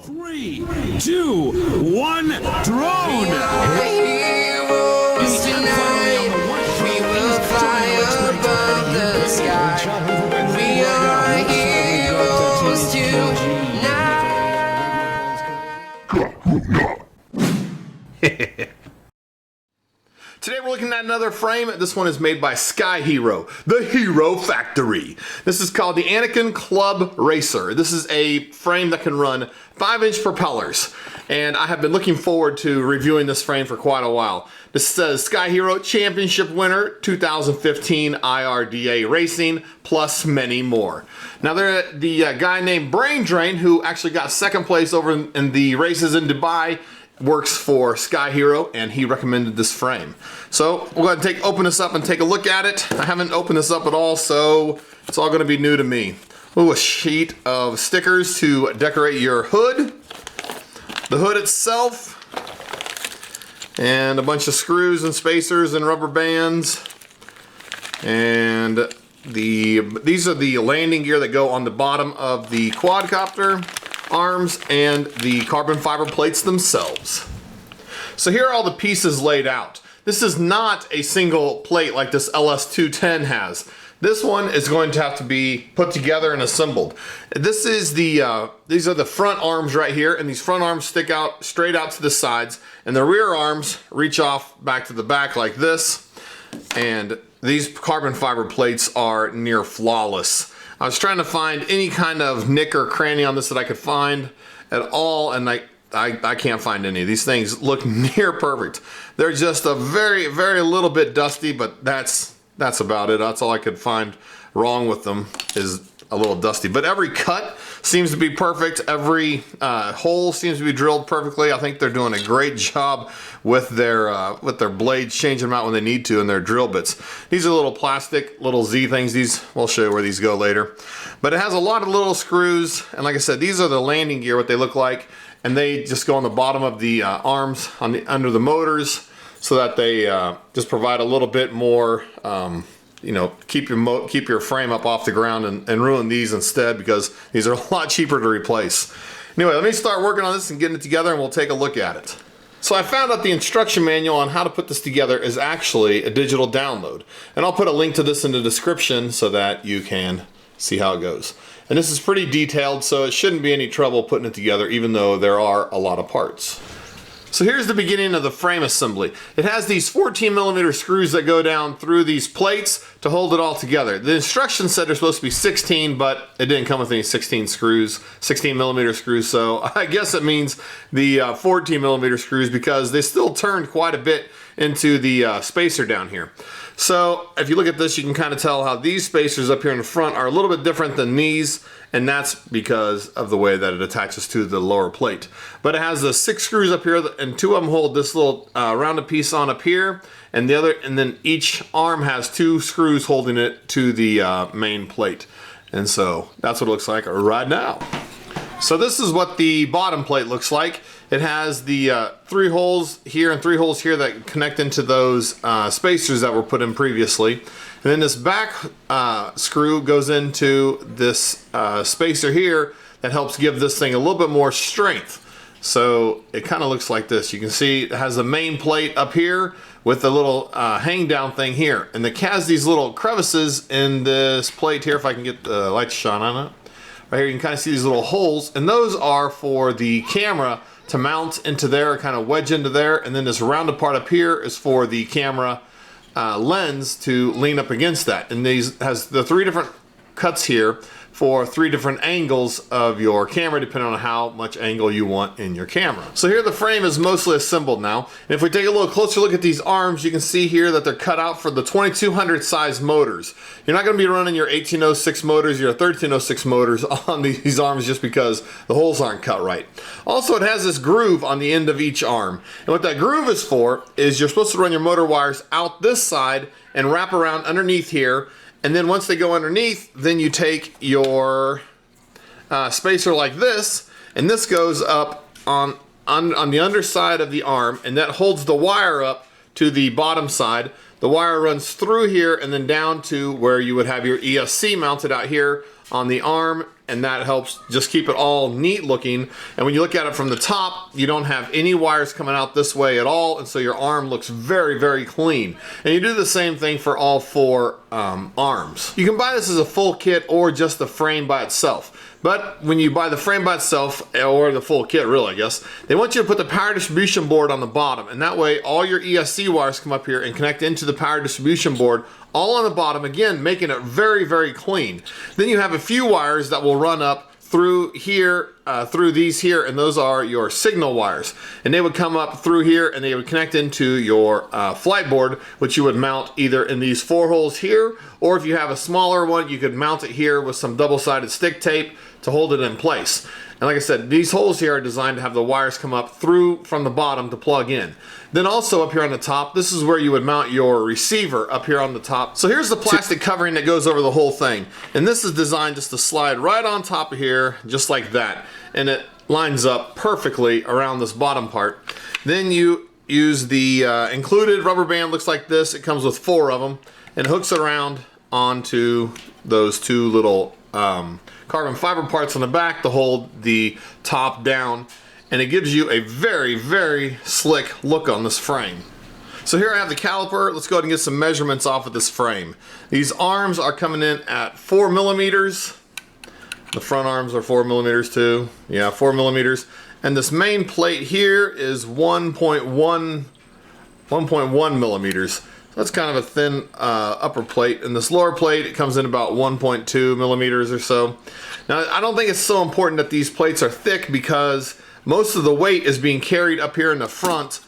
3, 2, 1, drone! Heroes tonight, we will fly above the sky. We are heroes tonight. Today we're looking at another frame. This one is made by Sky Hero, the Hero Factory. This is called the Anakin Club Racer. This is a frame that can run 5-inch propellers. And I have been looking forward to reviewing this frame for quite a while. This says Sky Hero Championship winner 2015 IRDA Racing, plus many more. Now the guy named Brain Drain, who actually got second place over in the races in Dubai, works for Sky Hero, and he recommended this frame. So we'll go ahead and open this up and take a look at it. I haven't opened this up at all, so it's all going to be new to me. Ooh, a sheet of stickers to decorate your hood, the hood itself, and a bunch of screws and spacers and rubber bands, and these are the landing gear that go on the bottom of the quadcopter arms and the carbon fiber plates themselves. So here are all the pieces laid out. This is not a single plate like this LS210 has. This one is going to have to be put together and assembled. This is these are the front arms right here, and these front arms stick out straight out to the sides, and the rear arms reach off back to the back like this. And these carbon fiber plates are near flawless. I was trying to find any kind of nick or cranny on this that I could find at all, and I can't find any. These things look near perfect. They're just a very, very little bit dusty, but that's about it. That's all I could find wrong with them, is a little dusty. But every cut seems to be perfect. Every hole seems to be drilled perfectly. I think they're doing a great job with their blades, changing them out when they need to, and their drill bits. These are little plastic, little Z things. These, we'll show you where these go later. But it has a lot of little screws, and like I said, these are the landing gear, what they look like, and they just go on the bottom of the arms under the motors, so that they just provide a little bit more, you know, keep your frame up off the ground, and ruin these instead, because these are a lot cheaper to replace. Anyway, let me start working on this and getting it together, and we'll take a look at it. So I found out the instruction manual on how to put this together is actually a digital download, and I'll put a link to this in the description so that you can see how it goes. And this is pretty detailed, so it shouldn't be any trouble putting it together, even though there are a lot of parts. So here's the beginning of the frame assembly. It has these 14mm screws that go down through these plates to hold it all together. The instructions said there's supposed to be 16, but it didn't come with any 16mm screws, so I guess it means the 14mm screws, because they still turned quite a bit into the spacer down here. So if you look at this, you can kind of tell how these spacers up here in the front are a little bit different than these, and that's because of the way that it attaches to the lower plate. But it has the 6 screws up here, and 2 of them hold this little rounded piece on up here, and then each arm has 2 screws holding it to the main plate. And so that's what it looks like right now. So this is what the bottom plate looks like. It has the 3 holes here and 3 holes here that connect into those spacers that were put in previously. And then this back screw goes into this spacer here that helps give this thing a little bit more strength. So it kind of looks like this. You can see it has the main plate up here with the little hang down thing here. And it has these little crevices in this plate here, if I can get the light to shine on it. Right here you can kind of see these little holes, and those are for the camera to mount into there, kind of wedge into there, and then this rounded part up here is for the camera lens to lean up against that. And these has the 3 different cuts here for 3 different angles of your camera, depending on how much angle you want in your camera. So here the frame is mostly assembled now. And if we take a little closer look at these arms, you can see here that they're cut out for the 2200 size motors. You're not going to be running your 1806 motors, your 1306 motors on these arms, just because the holes aren't cut right. Also, it has this groove on the end of each arm. And what that groove is for is you're supposed to run your motor wires out this side and wrap around underneath here. And then once they go underneath, then you take your spacer like this, and this goes up on the underside of the arm, and that holds the wire up to the bottom side. The wire runs through here and then down to where you would have your ESC mounted out here on the arm, and that helps just keep it all neat looking. And when you look at it from the top, you don't have any wires coming out this way at all, and so your arm looks very, very clean. And you do the same thing for all 4 arms. You can buy this as a full kit or just the frame by itself. But when you buy the frame by itself, or the full kit really, I guess, they want you to put the power distribution board on the bottom, and that way all your ESC wires come up here and connect into the power distribution board all on the bottom, again making it very, very clean. Then you have a few wires that will run up through here, through these here, and those are your signal wires, and they would come up through here and they would connect into your flight board, which you would mount either in these 4 holes here, or if you have a smaller one, you could mount it here with some double-sided stick tape to hold it in place. And like I said, these holes here are designed to have the wires come up through from the bottom to plug in. Then also up here on the top, this is where you would mount your receiver up here on the top. So here's the plastic covering that goes over the whole thing. And this is designed just to slide right on top of here, just like that. And it lines up perfectly around this bottom part. Then you use the included rubber band, looks like this. It comes with 4 of them and hooks it around onto those 2 little carbon fiber parts on the back to hold the top down, and it gives you a very, very slick look on this frame. So here I have the caliper. Let's go ahead and get some measurements off of this frame. These arms are coming in at 4 millimeters. The front arms are 4 millimeters too. Yeah, 4 millimeters. And this main plate here is 1.1 millimeters. That's kind of a thin upper plate, and this lower plate, it comes in about 1.2 millimeters or so. Now, I don't think it's so important that these plates are thick, because most of the weight is being carried up here in the front,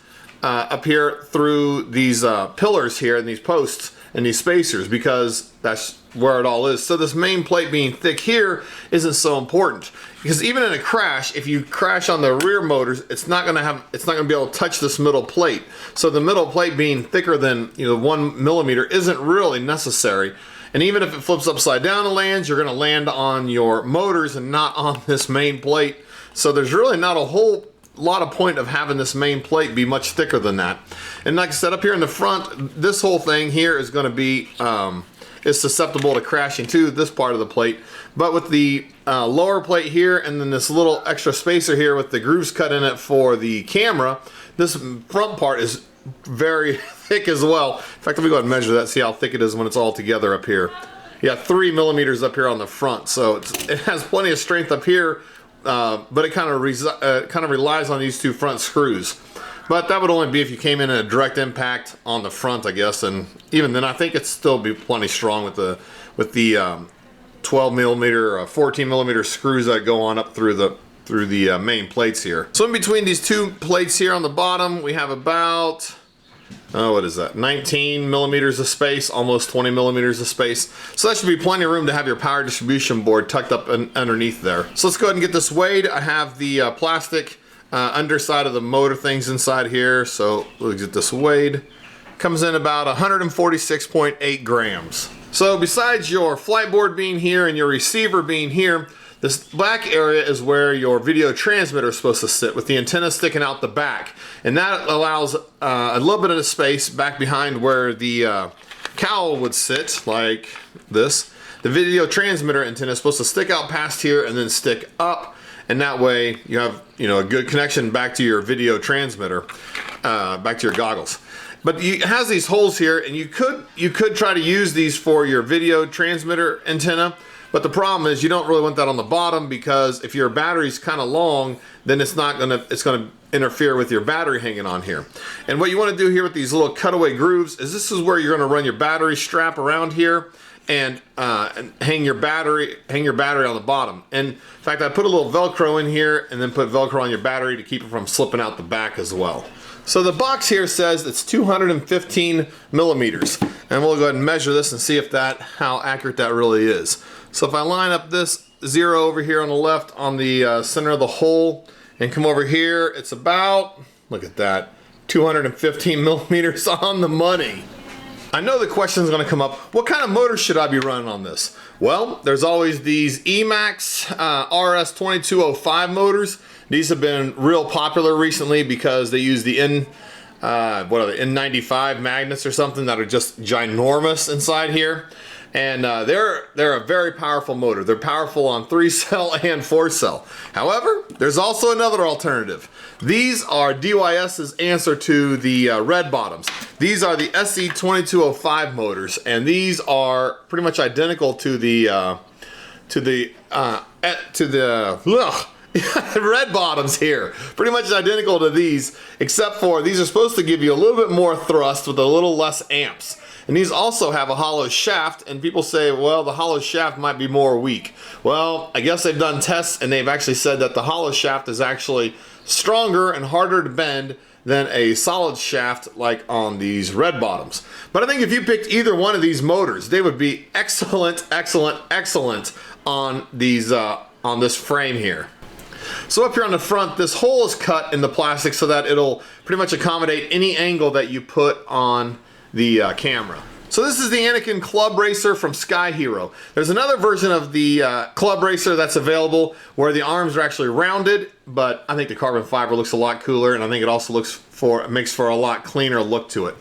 up here through these pillars here and these posts and these spacers, because that's where it all is. So this main plate being thick here isn't so important, because even in a crash, if you crash on the rear motors, it's not going to be able to touch this middle plate. So the middle plate being thicker than 1 millimeter isn't really necessary. And even if it flips upside down and lands, you're going to land on your motors and not on this main plate. So there's really not a whole lot of point of having this main plate be much thicker than that. And like I said, up here in the front, this whole thing here is going to be is susceptible to crashing to this part of the plate. But with the lower plate here, and then this little extra spacer here with the grooves cut in it for the camera, this front part is very thick as well. In fact, let me go ahead and measure that, see how thick it is when it's all together up here. Yeah, 3 millimeters up here on the front, so it has plenty of strength up here, but it kind of relies on these 2 front screws. But that would only be if you came in a direct impact on the front, I guess, and even then I think it'd still be plenty strong with the 12 millimeter, 14 millimeter screws that go on up through the main plates here. So in between these 2 plates here on the bottom, we have about, what is that, 19 millimeters of space, almost 20 millimeters of space. So that should be plenty of room to have your power distribution board tucked up underneath there. So let's go ahead and get this weighed. I have the plastic underside of the motor things inside here, so we'll get this weighed. Comes in about 146.8 grams. So besides your flight board being here and your receiver being here, this black area is where your video transmitter is supposed to sit, with the antenna sticking out the back. And that allows a little bit of space back behind where the cowl would sit, like this. The video transmitter antenna is supposed to stick out past here and then stick up, and that way you have a good connection back to your video transmitter, back to your goggles. But it has these holes here, and you could try to use these for your video transmitter antenna. But the problem is you don't really want that on the bottom, because if your battery's kind of long, then it's gonna interfere with your battery hanging on here. And what you want to do here with these little cutaway grooves is this is where you're going to run your battery strap around here and hang your battery on the bottom. And in fact, I put a little Velcro in here and then put Velcro on your battery to keep it from slipping out the back as well. So the box here says it's 215 millimeters, and we'll go ahead and measure this and see how accurate that really is. So if I line up this 0 over here on the left on the center of the hole and come over here, it's about, look at that, 215 millimeters on the money. I know the question is going to come up, what kind of motor should I be running on this? Well, there's always these Emax RS2205 motors. These have been real popular recently because they use the N95 magnets or something that are just ginormous inside here. And they're a very powerful motor. They're powerful on 3-cell and 4-cell. However, there's also another alternative. These are DYS's answer to the red bottoms. These are the SE2205 motors, and these are pretty much identical to the red bottoms here. Pretty much identical to these, except for these are supposed to give you a little bit more thrust with a little less amps. And these also have a hollow shaft, and people say, well, the hollow shaft might be more weak. Well, I guess they've done tests and they've actually said that the hollow shaft is actually stronger and harder to bend than a solid shaft like on these red bottoms. But I think if you picked either one of these motors, they would be excellent, excellent, excellent on these on this frame here. So up here on the front, this hole is cut in the plastic so that it'll pretty much accommodate any angle that you put on the camera. So this is the Anakin Club Racer from Sky Hero. There's another version of the Club Racer that's available where the arms are actually rounded, but I think the carbon fiber looks a lot cooler, and I think it also makes for a lot cleaner look to it.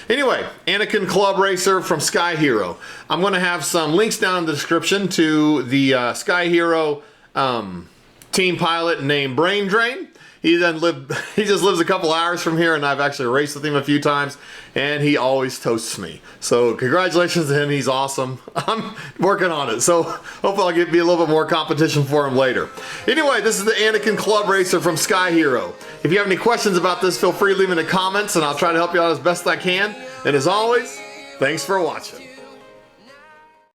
Anyway, Anakin Club Racer from Sky Hero. I'm going to have some links down in the description to the Sky Hero team pilot named Brain Drain. He just lives a couple hours from here, and I've actually raced with him a few times, and he always toasts me. So congratulations to him, he's awesome. I'm working on it, so hopefully I'll be a little bit more competition for him later. Anyway, this is the Anakin Club Racer from Sky Hero. If you have any questions about this, feel free to leave them in the comments, and I'll try to help you out as best I can. And as always, thanks for watching.